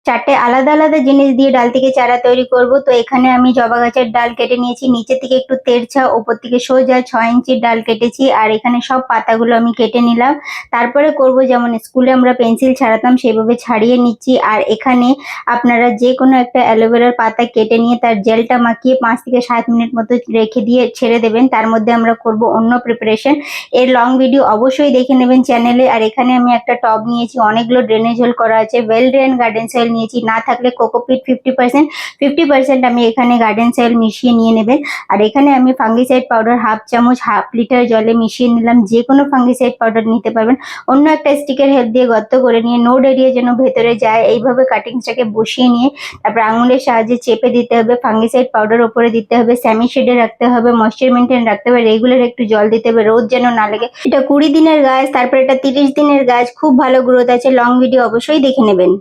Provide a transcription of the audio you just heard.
চারটে আলাদা আলাদা জিনিস দিয়ে ডাল থেকে চারা তৈরি করব। তো এখানে আমি জবা গাছের ডাল কেটে নিয়েছি, নিচে থেকে একটু তেরছা, ওপর থেকে সোজা 6 ইঞ্চির ডাল কেটেছি। আর এখানে সব পাতাগুলো আমি কেটে নিলাম। তারপরে করব যেমন স্কুলে আমরা পেন্সিল ছাড়াতাম সেইভাবে ছাড়িয়ে নিচ্ছি। আর এখানে আপনারা যে কোনো একটা অ্যালোভেরার পাতা কেটে নিয়ে তার জেলটা মাখিয়ে 5 থেকে 7 মিনিট মতো রেখে দিয়ে ছেড়ে দেবেন। তার মধ্যে আমরা করব অন্য প্রিপারেশন। এর লং ভিডিও অবশ্যই দেখে নেবেন চ্যানেলে। আর এখানে আমি একটা টব নিয়েছি, অনেকগুলো ড্রেনেজ হোল করা আছে, ওয়েল ড্রেন গার্ডেন সয়েল নিয়েছি, না থাকলে কোকোপিট 50% আমি এখানে গার্ডেন সয়েল মিশিয়ে নিয়ে নেবেন। আর এখানে আমি ফাঙ্গিসাইড পাউডার হাফ চামচ হাফ লিটার জলে মিশিয়ে নিলাম। যে কোনো ফাঙ্গিসাইড পাউডার নিতে পারবেন। অন্য একটা স্টিকের হেল্প দিয়ে গর্ত করে নিয়ে নোড এরিয়া যেন ভেতরে যায় এইভাবে কাটিংসটাকে বসিয়ে নিয়ে তারপর আঙুলের সাহায্যে চেপে দিতে হবে। ফাঙ্গিসাইড পাউডার ওপরে দিতে হবে, সেমি শেডে রাখতে হবে, ময়েশ্চার মেনটেন রাখতে হবে, রেগুলার একটু জল দিতে হবে, রোদ যেন না লাগে। এটা 20 দিনের গাছ, তারপর এটা 30 দিনের গাছ, খুব ভালো গ্রোথ আছে। লং ভিডিও অবশ্যই দেখে নেবেন।